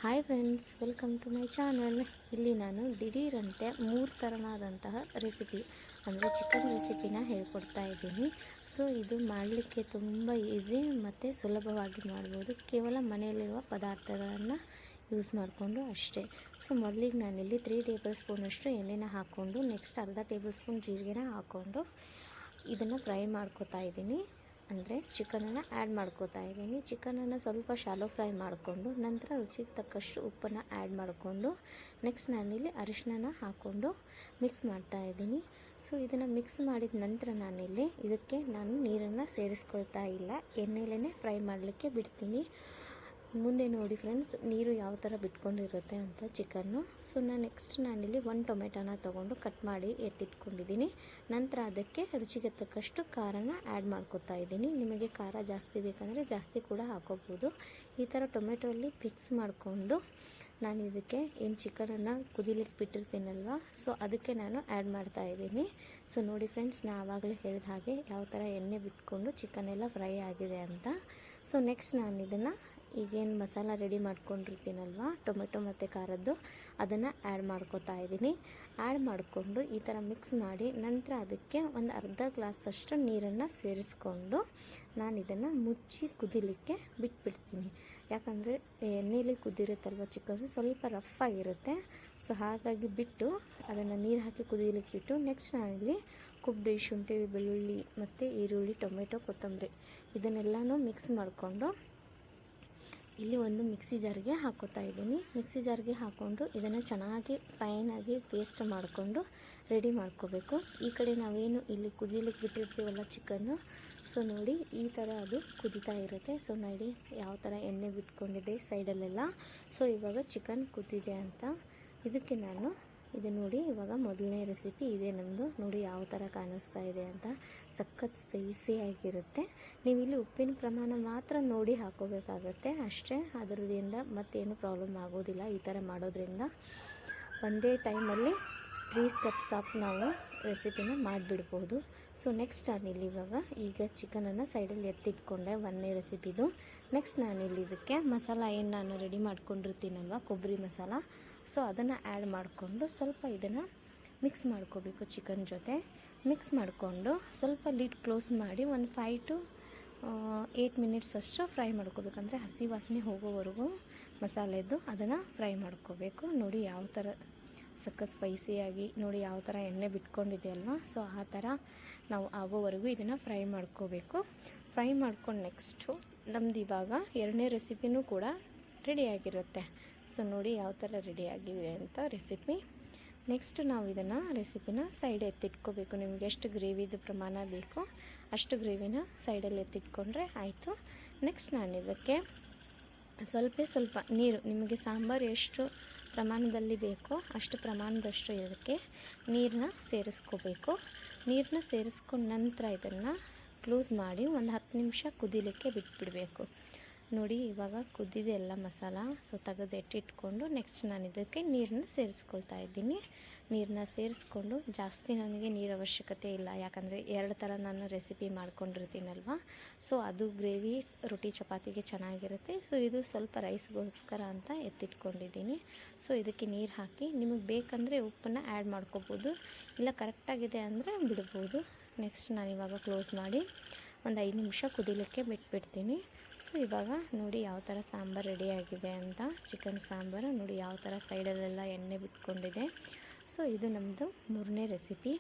Hi friends, welcome to my channel. ಇಲ್ಲಿ ನಾನು ದಿಢೀರಂತೆ 3 ಥರನಾದಂತಹ recipe ಅಂದರೆ ಚಿಕನ್ ರೆಸಿಪಿನ ಹೇಳ್ಕೊಡ್ತಾ ಇದ್ದೀನಿ. ಸೊ ಇದು ಮಾಡಲಿಕ್ಕೆ ತುಂಬ ಈಸಿ ಮತ್ತು ಸುಲಭವಾಗಿ ಮಾಡ್ಬೋದು. ಕೇವಲ ಮನೆಯಲ್ಲಿರುವ ಪದಾರ್ಥಗಳನ್ನು ಯೂಸ್ ಮಾಡಿಕೊಂಡು ಅಷ್ಟೇ. ಸೊ ಮೊದಲಿಗೆ ನಾನಿಲ್ಲಿ 3 ಟೇಬಲ್ ಸ್ಪೂನಷ್ಟು ಎಣ್ಣೆನ ಹಾಕ್ಕೊಂಡು ನೆಕ್ಸ್ಟ್ ಅರ್ಧ ಟೇಬಲ್ ಸ್ಪೂನ್ ಜೀರಿಗೆನ ಹಾಕ್ಕೊಂಡು ಇದನ್ನು ಫ್ರೈ ಮಾಡ್ಕೊತಾ ಇದ್ದೀನಿ. ಅಂದರೆ ಚಿಕನನ್ನು ಆ್ಯಡ್ ಮಾಡ್ಕೋತಾ ಇದ್ದೀನಿ. ಚಿಕನನ್ನು ಸ್ವಲ್ಪ ಶಾಲೋ ಫ್ರೈ ಮಾಡಿಕೊಂಡು ನಂತರ ರುಚಿಗೆ ತಕ್ಕಷ್ಟು ಉಪ್ಪನ್ನು ಆ್ಯಡ್ ಮಾಡಿಕೊಂಡು ನೆಕ್ಸ್ಟ್ ನಾನಿಲ್ಲಿ ಅರಿಶಿನ ಹಾಕ್ಕೊಂಡು ಮಿಕ್ಸ್ ಮಾಡ್ತಾ ಇದ್ದೀನಿ. ಸೊ ಇದನ್ನು ಮಿಕ್ಸ್ ಮಾಡಿದ ನಂತರ ಇದಕ್ಕೆ ನಾನು ನೀರನ್ನು ಸೇರಿಸ್ಕೊಳ್ತಾ ಇಲ್ಲ, ಎಣ್ಣೆಲೇ ಫ್ರೈ ಮಾಡಲಿಕ್ಕೆ ಬಿಡ್ತೀನಿ. ಮುಂದೆ ನೋಡಿ ಫ್ರೆಂಡ್ಸ್, ನೀರು ಯಾವ ಥರ ಬಿಟ್ಕೊಂಡಿರುತ್ತೆ ಅಂತ ಚಿಕನ್ನು. ಸೊ ನಾನಿಲ್ಲಿ 1 ಟೊಮೆಟೊನ ತೊಗೊಂಡು ಕಟ್ ಮಾಡಿ ಎತ್ತಿಟ್ಕೊಂಡಿದ್ದೀನಿ. ನಂತರ ಅದಕ್ಕೆ ರುಚಿಗೆ ತಕ್ಕಷ್ಟು ಖಾರನ ಆ್ಯಡ್ ಮಾಡ್ಕೊತಾ ಇದ್ದೀನಿ. ನಿಮಗೆ ಖಾರ ಜಾಸ್ತಿ ಬೇಕಂದರೆ ಜಾಸ್ತಿ ಕೂಡ ಹಾಕೋಬೋದು. ಈ ಥರ ಟೊಮೆಟೊಲ್ಲಿ ಮಿಕ್ಸ್ ಮಾಡಿಕೊಂಡು ನಾನು ಇದಕ್ಕೆ ಏನು ಚಿಕನನ್ನು ಕುದಿಲಿಕ್ಕೆ ಬಿಟ್ಟಿರ್ತೀನಲ್ವ, ಸೊ ಅದಕ್ಕೆ ನಾನು ಆ್ಯಡ್ ಮಾಡ್ತಾ ಇದ್ದೀನಿ. ಸೊ ನೋಡಿ ಫ್ರೆಂಡ್ಸ್, ನಾನು ಆವಾಗಲೇ ಹೇಳಿದ ಹಾಗೆ ಯಾವ ಥರ ಎಣ್ಣೆ ಬಿಟ್ಕೊಂಡು ಚಿಕನ್ ಎಲ್ಲ ಫ್ರೈ ಆಗಿದೆ ಅಂತ. ಸೊ ನೆಕ್ಸ್ಟ್ ನಾನು ಇದನ್ನು ಈಗೇನು ಮಸಾಲ ರೆಡಿ ಮಾಡ್ಕೊಂಡಿರ್ತೀನಲ್ವ ಟೊಮೆಟೊ ಮತ್ತು ಖಾರದ್ದು, ಅದನ್ನು ಆ್ಯಡ್ ಮಾಡ್ಕೊತಾ ಇದ್ದೀನಿ. ಆ್ಯಡ್ ಮಾಡಿಕೊಂಡು ಈ ಥರ ಮಿಕ್ಸ್ ಮಾಡಿ ನಂತರ ಅದಕ್ಕೆ ಒಂದು ಅರ್ಧ ಗ್ಲಾಸಷ್ಟು ನೀರನ್ನು ಸೇರಿಸ್ಕೊಂಡು ನಾನು ಇದನ್ನು ಮುಚ್ಚಿ ಕುದಿಲಿಕ್ಕೆ ಬಿಟ್ಬಿಡ್ತೀನಿ. ಯಾಕಂದರೆ ಎಣ್ಣೆಯಲ್ಲಿ ಕುದಿರುತ್ತಲ್ವ ಚಿಕನ್ ಸ್ವಲ್ಪ ರಫ್ ಆಗಿರುತ್ತೆ. ಸೊ ಹಾಗಾಗಿ ಬಿಟ್ಟು ಅದನ್ನು ನೀರು ಹಾಕಿ ಕುದಿಲಿಕ್ಕೆ ಬಿಟ್ಟು ನೆಕ್ಸ್ಟ್ ನಾನಿಲ್ಲಿ ಕೊಬ್ಬರಿ, ಶುಂಠಿ, ಬೆಳ್ಳುಳ್ಳಿ ಮತ್ತು ಈರುಳ್ಳಿ, ಟೊಮೆಟೊ, ಕೊತ್ತಂಬರಿ ಇದನ್ನೆಲ್ಲನೂ ಮಿಕ್ಸ್ ಮಾಡಿಕೊಂಡು ಇಲ್ಲಿ ಒಂದು ಮಿಕ್ಸಿ ಜಾರ್ಗೆ ಹಾಕೋತಾ ಇದ್ದೀನಿ. ಮಿಕ್ಸಿ ಜಾರ್ಗೆ ಹಾಕ್ಕೊಂಡು ಇದನ್ನು ಚೆನ್ನಾಗಿ ಫೈನಾಗಿ ಪೇಸ್ಟ್ ಮಾಡಿಕೊಂಡು ರೆಡಿ ಮಾಡ್ಕೋಬೇಕು. ಈ ಕಡೆ ನಾವೇನು ಇಲ್ಲಿ ಕುದಿಲಿಕ್ಕೆ ಬಿಟ್ಟಿರ್ತೀವಲ್ಲ ಚಿಕನ್ನು, ಸೊ ನೋಡಿ ಈ ಥರ ಅದು ಕುದೀತಾ ಇರುತ್ತೆ. ಸೊ ನೋಡಿ ಯಾವ ಥರ ಎಣ್ಣೆ ಬಿಟ್ಕೊಂಡಿದೆ ಸೈಡಲ್ಲೆಲ್ಲ. ಸೊ ಇವಾಗ ಚಿಕನ್ ಕುದ್ದಿದೆ ಅಂತ ಇದಕ್ಕೆ ನಾನು ಇದು ನೋಡಿ ಇವಾಗ ಮೊದಲನೇ ರೆಸಿಪಿ ಇದೆ ನಮ್ಮದು. ನೋಡಿ ಯಾವ ಥರ ಕಾಣಿಸ್ತಾ ಇದೆ ಅಂತ, ಸಖತ್ ಸ್ಪೈಸಿಯಾಗಿರುತ್ತೆ. ನೀವು ಇಲ್ಲಿ ಉಪ್ಪಿನ ಪ್ರಮಾಣ ಮಾತ್ರ ನೋಡಿ ಹಾಕೋಬೇಕಾಗತ್ತೆ ಅಷ್ಟೇ. ಅದರದಿಂದ ಮತ್ತೇನು ಪ್ರಾಬ್ಲಮ್ ಆಗೋದಿಲ್ಲ. ಈ ಥರ ಮಾಡೋದ್ರಿಂದ ಒಂದೇ ಟೈಮಲ್ಲಿ 3 ಸ್ಟೆಪ್ಸ್ ಆಫ್ ನಾವು ರೆಸಿಪಿನ ಮಾಡಿಬಿಡ್ಬೋದು. ಸೊ ನೆಕ್ಸ್ಟ್ ನಾನಿಲ್ಲಿ ಈಗ ಚಿಕನನ್ನು ಸೈಡಲ್ಲಿ ಎತ್ತಿಟ್ಕೊಂಡೆ, ಒಂದನೇ ರೆಸಿಪಿದು. ನೆಕ್ಸ್ಟ್ ನಾನಿಲ್ಲಿ ಇದಕ್ಕೆ ಮಸಾಲ ಏನು ನಾನು ರೆಡಿ ಮಾಡ್ಕೊಂಡಿರ್ತೀನಲ್ವ ಕೊಬ್ಬರಿ ಮಸಾಲ, ಸೊ ಅದನ್ನು ಆ್ಯಡ್ ಮಾಡಿಕೊಂಡು ಸ್ವಲ್ಪ ಇದನ್ನು ಮಿಕ್ಸ್ ಮಾಡ್ಕೋಬೇಕು ಚಿಕನ್ ಜೊತೆ. ಮಿಕ್ಸ್ ಮಾಡಿಕೊಂಡು ಸ್ವಲ್ಪ ಲಿಡ್ ಕ್ಲೋಸ್ ಮಾಡಿ ಒಂದು 5 to 8 ಮಿನಿಟ್ಸ್ ಅಷ್ಟು ಫ್ರೈ ಮಾಡ್ಕೋಬೇಕಂದ್ರೆ ಹಸಿ ವಾಸನೆ ಹೋಗೋವರೆಗೂ ಮಸಾಲೆದ್ದು ಅದನ್ನು ಫ್ರೈ ಮಾಡ್ಕೋಬೇಕು. ನೋಡಿ ಯಾವ ಥರ ಸಖತ್ ಸ್ಪೈಸಿಯಾಗಿ ನೋಡಿ ಯಾವ ಥರ ಎಣ್ಣೆ ಬಿಟ್ಕೊಂಡಿದೆಯಲ್ವ, ಸೊ ಆ ಥರ ನಾವು ಆಗೋವರೆಗೂ ಇದನ್ನು ಫ್ರೈ ಮಾಡ್ಕೋಬೇಕು. ಫ್ರೈ ಮಾಡ್ಕೊಂಡು ನೆಕ್ಸ್ಟು ನಮ್ದು ಇವಾಗ 2ನೇ ರೆಸಿಪಿನೂ ಕೂಡ ರೆಡಿಯಾಗಿರುತ್ತೆ. ಸೊ ನೋಡಿ ಯಾವ ಥರ ರೆಡಿಯಾಗಿದೆ ಅಂತ ರೆಸಿಪಿ. ನೆಕ್ಸ್ಟ್ ನಾವು ಇದನ್ನು ರೆಸಿಪಿನ ಸೈಡ್ ಎತ್ತಿಟ್ಕೋಬೇಕು. ನಿಮಗೆ ಎಷ್ಟು ಗ್ರೇವಿದು ಪ್ರಮಾಣ ಬೇಕೋ ಅಷ್ಟು ಗ್ರೇವಿನ ಸೈಡಲ್ಲಿ ಎತ್ತಿಟ್ಕೊಂಡ್ರೆ ಆಯಿತು. ನೆಕ್ಸ್ಟ್ ನಾನು ಇದಕ್ಕೆ ಸ್ವಲ್ಪ ನೀರು, ನಿಮಗೆ ಸಾಂಬಾರು ಎಷ್ಟು ಪ್ರಮಾಣದಲ್ಲಿ ಬೇಕೋ ಅಷ್ಟು ಪ್ರಮಾಣದಷ್ಟು ಇದಕ್ಕೆ ನೀರನ್ನ ಸೇರಿಸ್ಕೋಬೇಕು. ನೀರನ್ನ ಸೇರಿಸ್ಕೊಂಡ ನಂತರ ಇದನ್ನು ಕ್ಲೋಸ್ ಮಾಡಿ ಒಂದು 10 ನಿಮಿಷ ಕುದಿಲಿಕ್ಕೆ ಬಿಟ್ಬಿಡಬೇಕು. ನೋಡಿ ಇವಾಗ ಕುದ್ದಿದೆ ಎಲ್ಲ ಮಸಾಲ. ಸೊ ತೆಗೆದು ಎಟ್ಟಿಟ್ಕೊಂಡು ನೆಕ್ಸ್ಟ್ ನಾನು ಇದಕ್ಕೆ ನೀರನ್ನ ಸೇರಿಸ್ಕೊಳ್ತಾ ಇದ್ದೀನಿ. ನೀರನ್ನ ಸೇರಿಸ್ಕೊಂಡು ಜಾಸ್ತಿ ನನಗೆ ನೀರು ಅವಶ್ಯಕತೆ ಇಲ್ಲ, ಯಾಕಂದರೆ 2 ಥರ ನಾನು ರೆಸಿಪಿ ಮಾಡ್ಕೊಂಡಿರ್ತೀನಲ್ವ, ಸೊ ಅದು ಗ್ರೇವಿ ರೊಟ್ಟಿ ಚಪಾತಿಗೆ ಚೆನ್ನಾಗಿರುತ್ತೆ. ಸೊ ಇದು ಸ್ವಲ್ಪ ರೈಸ್ಗೋಸ್ಕರ ಅಂತ ಎತ್ತಿಟ್ಕೊಂಡಿದ್ದೀನಿ. ಸೊ ಇದಕ್ಕೆ ನೀರು ಹಾಕಿ ನಿಮಗೆ ಬೇಕಂದರೆ ಉಪ್ಪನ್ನು ಆ್ಯಡ್ ಮಾಡ್ಕೋಬೋದು, ಇಲ್ಲ ಕರೆಕ್ಟಾಗಿದೆ ಅಂದರೆ ಬಿಡ್ಬೋದು. ನೆಕ್ಸ್ಟ್ ನಾನಿವಾಗ ಕ್ಲೋಸ್ ಮಾಡಿ ಒಂದು 5 ನಿಮಿಷ ಕುದಿಲಿಕ್ಕೆ ಬಿಟ್ಬಿಡ್ತೀನಿ. ಸೊ ಇವಾಗ ನೋಡಿ ಯಾವ ಥರ ಸಾಂಬಾರು ರೆಡಿಯಾಗಿದೆ ಅಂತ, ಚಿಕನ್ ಸಾಂಬಾರು ನೋಡಿ ಯಾವ ಥರ ಸೈಡಲ್ಲೆಲ್ಲ ಎಣ್ಣೆ ಬಿಟ್ಕೊಂಡಿದೆ. ಸೊ ಇದು ನಮ್ಮದು 3ನೇ ರೆಸಿಪಿ.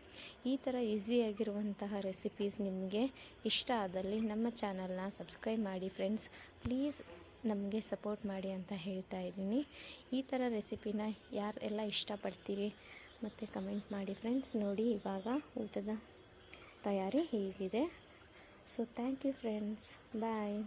ಈ ಥರ ಈಸಿಯಾಗಿರುವಂತಹ ರೆಸಿಪೀಸ್ ನಿಮಗೆ ಇಷ್ಟ ಆದಲ್ಲಿ ನಮ್ಮ ಚಾನಲ್ನ ಸಬ್ಸ್ಕ್ರೈಬ್ ಮಾಡಿ ಫ್ರೆಂಡ್ಸ್. ಪ್ಲೀಸ್ ನಮಗೆ ಸಪೋರ್ಟ್ ಮಾಡಿ ಅಂತ ಹೇಳ್ತಾ ಇದ್ದೀನಿ. ಈ ಥರ ರೆಸಿಪಿನ ಯಾರೆಲ್ಲ ಇಷ್ಟಪಡ್ತೀರಿ ಮತ್ತು ಕಮೆಂಟ್ ಮಾಡಿ ಫ್ರೆಂಡ್ಸ್. ನೋಡಿ ಇವಾಗ ಊಟದ ತಯಾರಿ ಹೀಗಿದೆ. So thank you friends, bye.